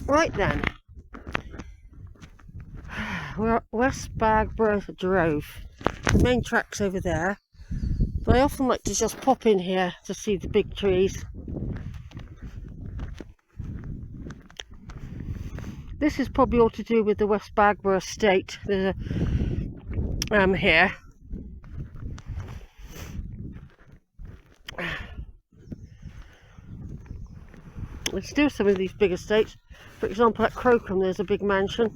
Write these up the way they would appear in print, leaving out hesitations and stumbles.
Right then, we're at West Bagborough Grove. The main track's over there, but I often like to just pop in here to see the big trees. This is probably all to do with the West Bagborough estate. There's a here. There's still some of these big estates. For example, at Crocombe there's a big mansion.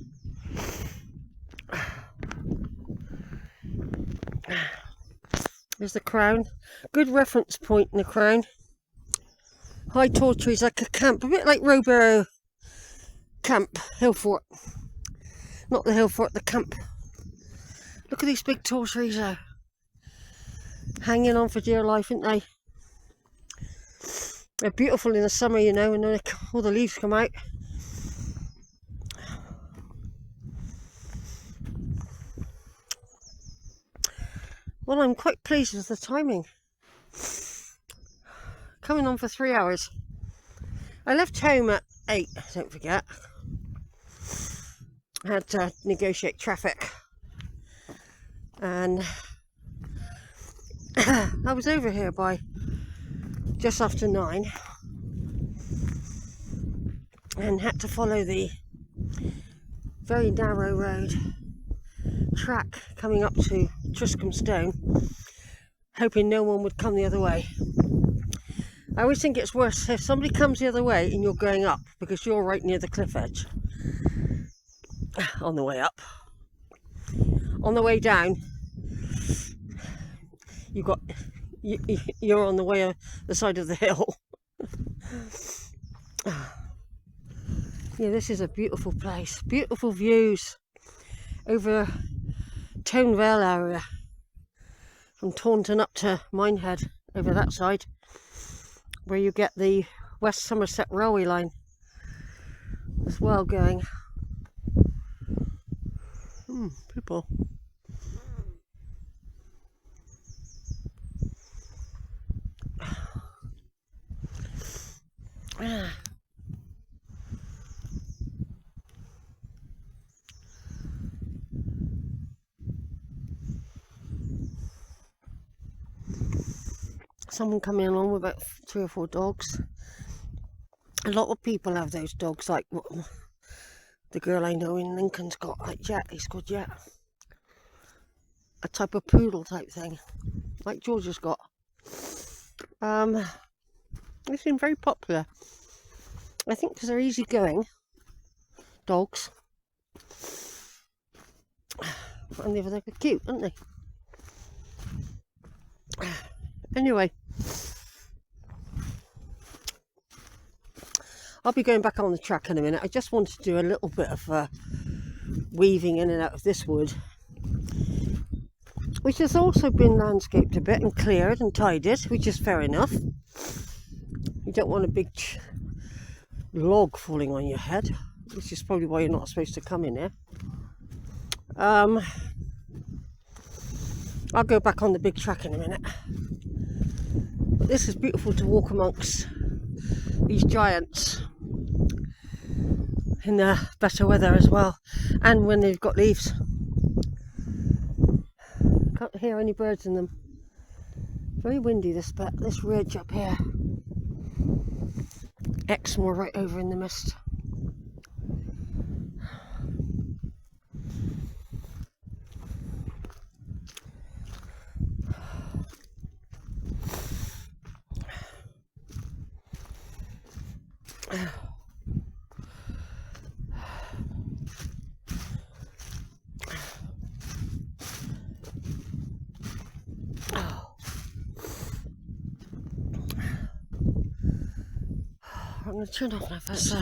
There's the Crown. Good reference point in the Crown. High tall trees like a camp, a bit like Rowborough Camp, Hillfort. Not the Hillfort, the camp. Look at these big tall trees though. Hanging on for dear life, aren't they? They're beautiful in the summer, you know, when all the leaves come out. Well, I'm quite pleased with the timing. Coming on for 3 hours. I left home at 8, don't forget. I had to negotiate traffic. And I was over here by just after 9. And had to follow the very narrow road track coming up to Triscombe Stone, hoping no one would come the other way. I always think it's worse if somebody comes the other way and you're going up, because you're right near the cliff edge. On the way up. On the way down, you're on the way the side of the hill. Yeah, this is a beautiful place. Beautiful views over Tone Vale area, from Taunton up to Minehead over that side, where you get the West Somerset railway line as well going. People. Someone coming along with about 3 or 4 dogs. A lot of people have those dogs, like the girl I know in Lincoln's got, like Jet. He's called Jet. A type of poodle type thing, like George's got. They seem very popular. I think because they're easygoing dogs, and they're cute, aren't they? Anyway, I'll be going back on the track in a minute. I just wanted to do a little bit of weaving in and out of this wood, which has also been landscaped a bit and cleared and tidied, which is fair enough. You don't want a big log falling on your head, which is probably why you're not supposed to come in here. I'll go back on the big track in a minute. But this is beautiful to walk amongst these giants in the better weather as well, and when they've got leaves. Can't hear any birds in them. Very windy this ridge up here. Exmoor right over in the mist. I'm going to turn off now first.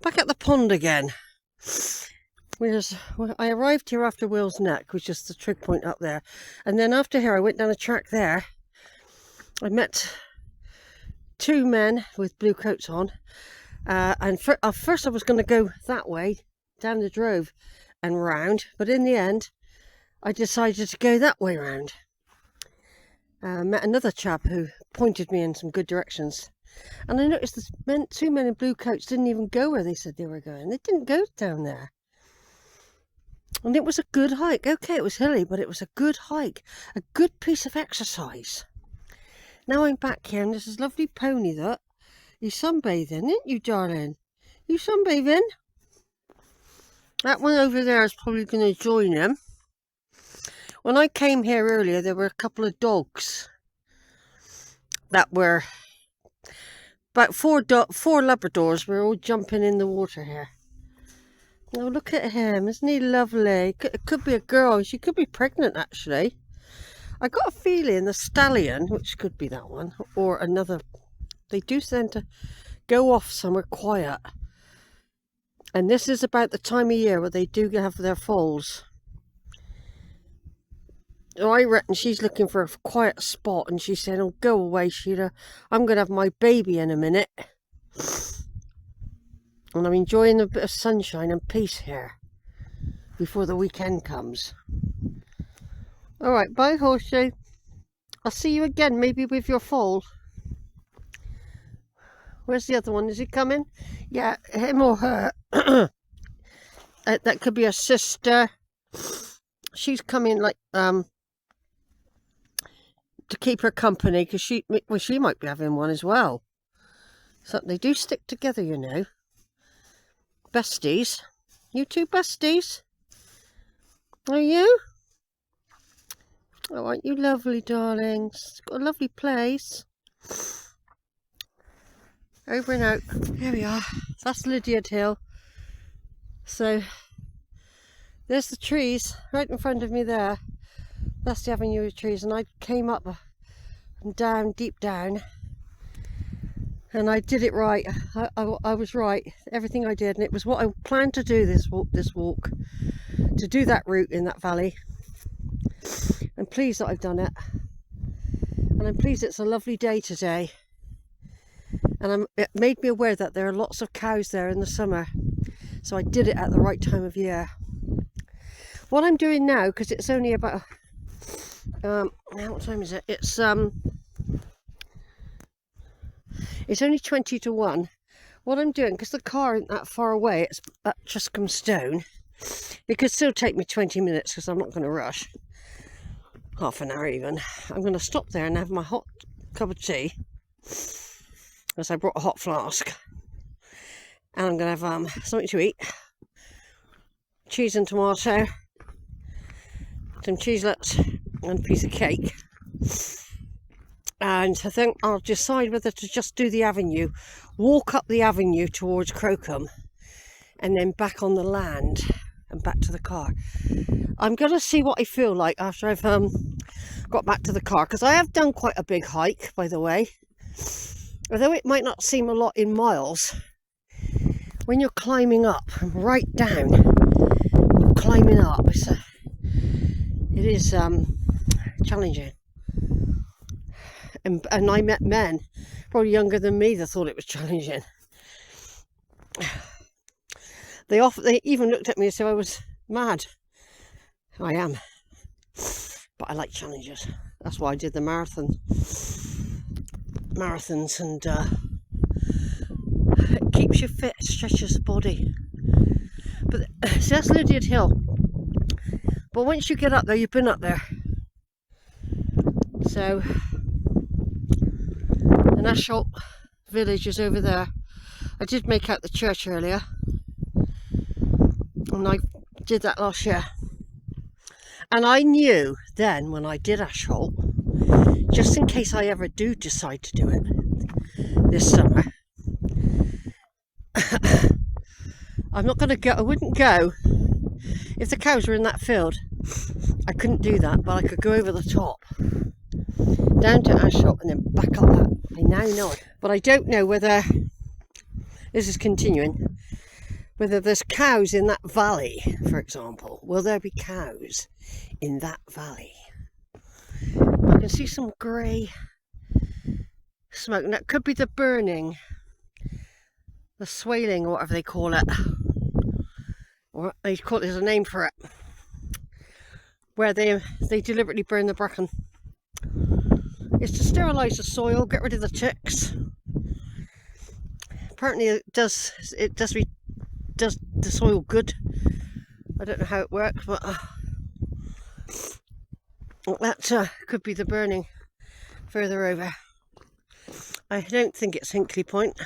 Back at the pond again. I arrived here after Wills Neck, which is the trig point up there. And then after here, I went down a track there. I met 2 men with blue coats on. And first I was going to go that way, down the drove and round. But in the end, I decided to go that way round. Met another chap who pointed me in some good directions. And I noticed the two men in blue coats didn't even go where they said they were going. They didn't go down there. And it was a good hike. Okay, it was hilly, but it was a good hike. A good piece of exercise. Now I'm back here, and there's this lovely pony that you sunbathing, aren't you, darling? You sunbathing? That one over there is probably going to join him. When I came here earlier, there were a couple of dogs that were about four Labradors were all jumping in the water here. Oh, look at him. Isn't he lovely? It could be a girl. She could be pregnant, actually. I got a feeling the stallion, which could be that one, or another, they do tend to go off somewhere quiet. And this is about the time of year where they do have their foals. So I reckon she's looking for a quiet spot, and she's saying, oh, go away, Sheila. I'm going to have my baby in a minute. And I'm enjoying a bit of sunshine and peace here before the weekend comes. Alright, bye, horseshoe. I'll see you again, maybe with your foal. Where's the other one? Is he coming? Yeah, him or her. That could be a sister. She's coming like to keep her company, because she might be having one as well. So they do stick together, you know. Besties. You two besties? Are you? Oh, aren't you lovely, darlings? It's got a lovely place. Over and out. Here we are. That's Lydiard Hill. So, there's the trees right in front of me there. That's the avenue of trees, and I came up and down, deep down, and I did it right. I was right. Everything I did, and it was what I planned to do this walk, to do that route in that valley. I'm pleased that I've done it, and I'm pleased it's a lovely day today. And it made me aware that there are lots of cows there in the summer, so I did it at the right time of year. What I'm doing now, because it's only about what time is it? It's only 20 to 1. What I'm doing, because the car isn't that far away, it's at Triscombe Stone. It could still take me 20 minutes because I'm not going to rush. Half an hour even. I'm going to stop there and have my hot cup of tea, because I brought a hot flask. And I'm going to have something to eat. Cheese and tomato. Some cheeselets and a piece of cake. And I think I'll decide whether to just do the avenue, walk up the avenue towards Crocombe, and then back on the land and back to the car. I'm going to see what I feel like after I've got back to the car, because I have done quite a big hike, by the way. Although it might not seem a lot in miles, when you're climbing up and right down, you're climbing up, it is challenging. And I met men, probably younger than me, that thought it was challenging. They even looked at me as if I was mad. I am. But I like challenges. That's why I did the marathons, and it keeps you fit, stretches the body. But so that's Lydiard Hill. But once you get up there, you've been up there. So, an Ashholt village is over there. I did make out the church earlier, and I did that last year. And I knew then, when I did Ashholt, just in case I ever do decide to do it this summer, I'm not going to go. I wouldn't go if the cows were in that field. I couldn't do that, but I could go over the top down to Ashholt and then back up that. I now know it, but I don't know whether this is continuing, whether there's cows in that valley, for example. Will there be cows in that valley? I can see some grey smoke, and that could be the burning, the swaling, or whatever they call it, or they call it, there's a name for it, where they deliberately burn the bracken. It's to sterilise the soil, get rid of the ticks, apparently does the soil good. I don't know how it works, but that could be the burning further over. I don't think it's Hinkley Point.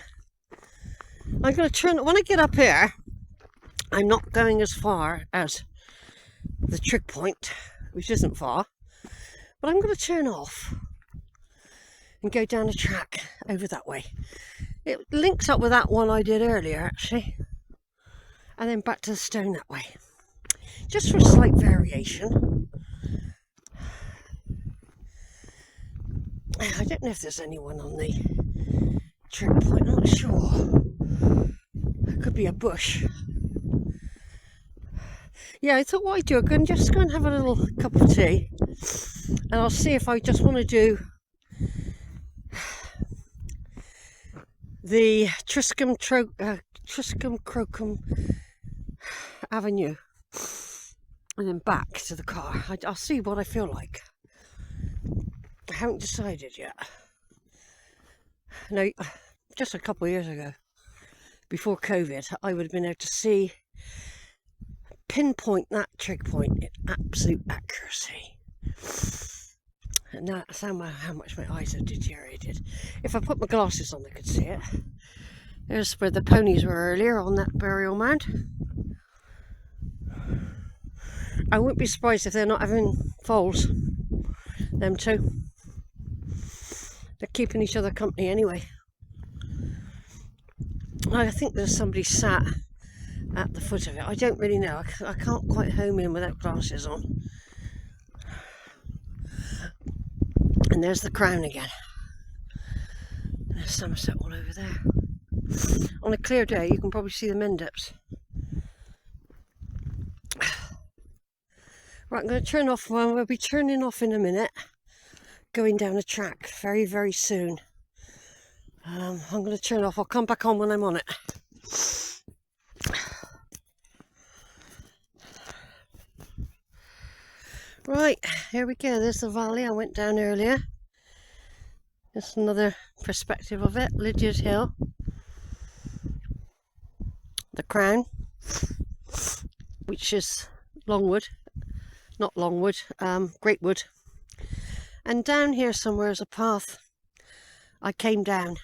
I'm going to turn, when I get up here, I'm not going as far as the Trig Point, which isn't far, but I'm going to turn off and go down a track over that way. It links up with that one I did earlier, actually, and then back to the stone that way, just for a slight variation. I don't know if there's anyone on the Trig Point, I'm not sure. It could be a bush. Yeah, I thought what I'd do, I'm going to just go and have a little cup of tea, and I'll see if I just want to do the Triscombe Avenue and then back to the car. I'll see what I feel like. I haven't decided yet. No, just a couple of years ago, before COVID, I would have been able to pinpoint that trig point in absolute accuracy. And now that's how much my eyes have deteriorated. If I put my glasses on, I could see it. There's where the ponies were earlier, on that burial mound. I wouldn't be surprised if they're not having foals, them two. They're keeping each other company anyway. I think there's somebody sat at the foot of it. I don't really know. I can't quite home in without glasses on. And there's the crown again. There's Somerset all over there. On a clear day, you can probably see the Mendips. Right, I'm going to turn off. Well, we'll be turning off in a minute. Going down a track very, very soon. I'm going to turn off. I'll come back on when I'm on it. Right, here we go. There's the valley I went down earlier. Just another perspective of it. Lydia's Hill. The Crown, which is Longwood. Not Longwood, Greatwood. And down here somewhere is a path I came down.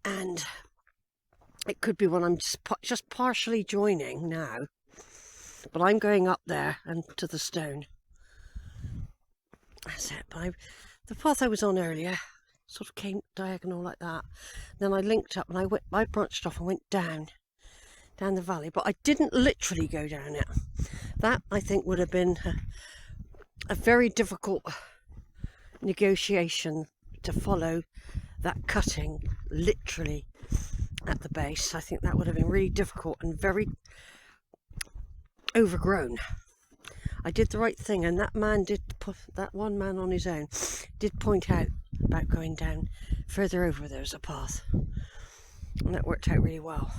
And it could be one I'm just partially joining now. But I'm going up there and to the stone. That's it. But the path I was on earlier sort of came diagonal like that. Then I linked up and I branched off and went down the valley. But I didn't literally go down it. That, I think, would have been a very difficult negotiation to follow that cutting literally at the base. I think that would have been really difficult and very overgrown. I did the right thing, and that one man on his own did point out about going down further over. There's a path, and that worked out really well.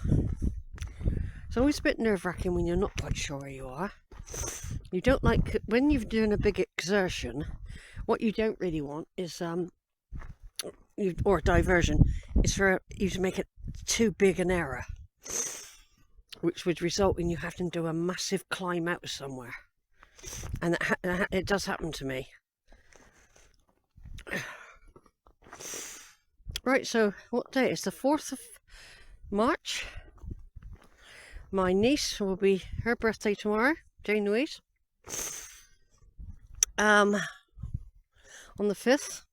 It's always a bit nerve-wracking when you're not quite sure where you are. You don't like, when you're doing a big exertion, what you don't really want is or diversion, is for you to make it too big an error, which would result in you having to do a massive climb out of somewhere. And it does happen to me. Right, so what day? It's the 4th of March. My niece will be, her birthday tomorrow, Jane Louise. On the 5th.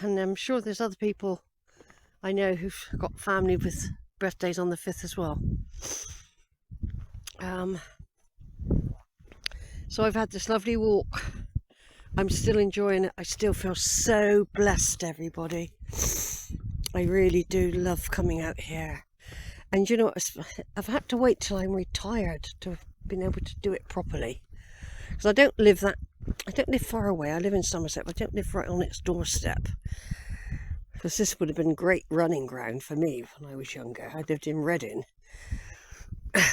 And I'm sure there's other people I know who've got family with birthdays on the 5th as well. So I've had this lovely walk. I'm still enjoying it. I still feel so blessed, everybody. I really do love coming out here. And you know, I've had to wait till I'm retired to have been able to do it properly. Because I don't live far away. I live in Somerset, but I don't live right on its doorstep. Because this would have been great running ground for me when I was younger. I lived in Reading.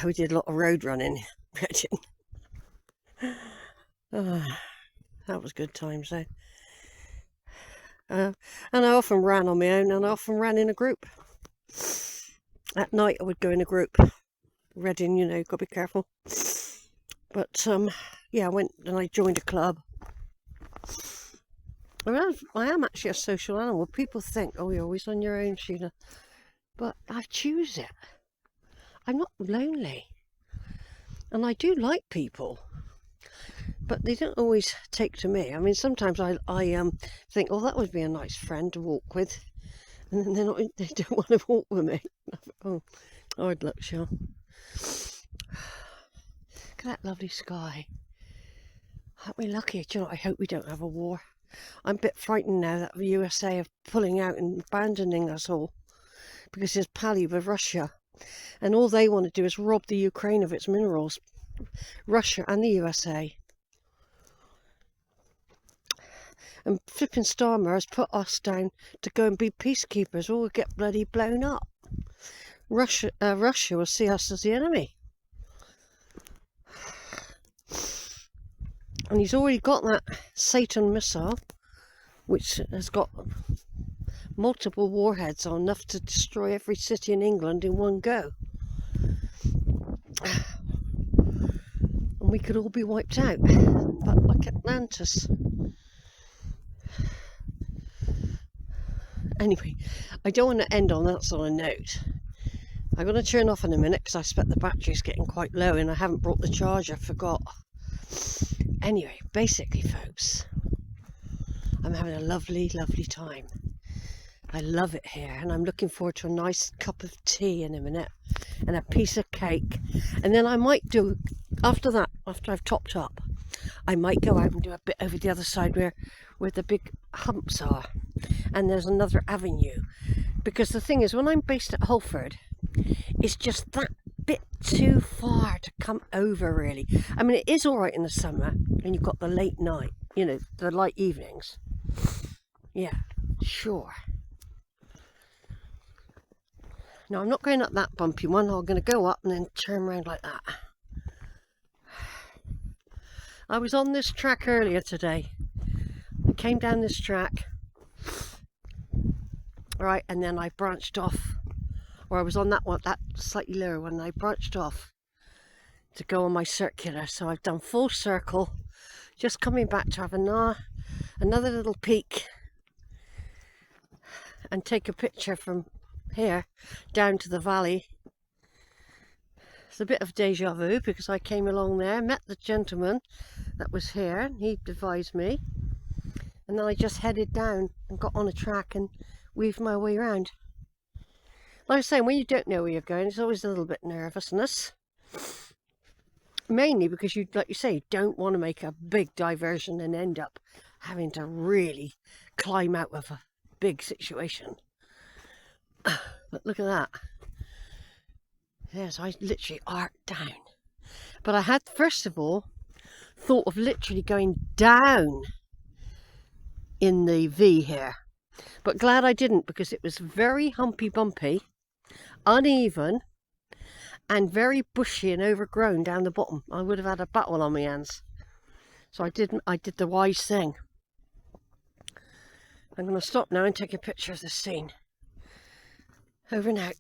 We did a lot of road running in Reading. Oh, that was good times though. And I often ran on my own, and I often ran in a group. At night I would go in a group. Reading, you know, got to be careful. But yeah, I went and I joined a club. I am actually a social animal. People think, oh, you're always on your own, Sheila. But I choose it. I'm not lonely. And I do like people. But they don't always take to me. I mean, sometimes I think, oh, that would be a nice friend to walk with. And then they don't want to walk with me. Oh, hard luck, Sheila. Look at that lovely sky. Aren't we lucky? Do you know what? I hope we don't have a war. I'm a bit frightened now that the USA are pulling out and abandoning us all because there's pally with Russia, and all they want to do is rob the Ukraine of its minerals. Russia and the USA. And flipping Starmer has put us down to go and be peacekeepers, or we'll get bloody blown up. Russia will see us as the enemy. And he's already got that Satan missile, which has got multiple warheads on, enough to destroy every city in England in one go. And we could all be wiped out. But like Atlantis. Anyway, I don't want to end on that sort of note. I'm going to turn off in a minute because I expect the battery's getting quite low and I haven't brought the charger, forgot. Anyway, basically, folks, I'm having a lovely, lovely time. I love it here, and I'm looking forward to a nice cup of tea in a minute and a piece of cake. And then I might do, after that, after I've topped up, I might go out and do a bit over the other side where the big humps are. And there's another avenue. Because the thing is, when I'm based at Holford, it's just that bit too far to come over, really. I mean, it is all right in the summer, and you've got the late night, you know, the light evenings. Yeah, sure. Now, I'm not going up that bumpy one. I'm going to go up and then turn around like that. I was on this track earlier today. I came down this track, right, and then I branched off. Or I was on that one, that slightly lower one, and I branched off to go on my circular. So I've done full circle, just coming back to have another little peek and take a picture from here down to the valley. It's a bit of deja vu because I came along there, met the gentleman that was here, and he advised me, and then I just headed down and got on a track and weaved my way around. Like I was saying, when you don't know where you're going, it's always a little bit nervousness. Mainly because you, like you say, you don't want to make a big diversion and end up having to really climb out of a big situation. But look at that. Yes, I literally arced down. But I had, first of all, thought of literally going down in the V here. But glad I didn't, because it was very humpy bumpy, uneven, and very bushy and overgrown down the bottom. I would have had a battle on my hands. So I did the wise thing. I'm going to stop now and take a picture of the scene. Over and out.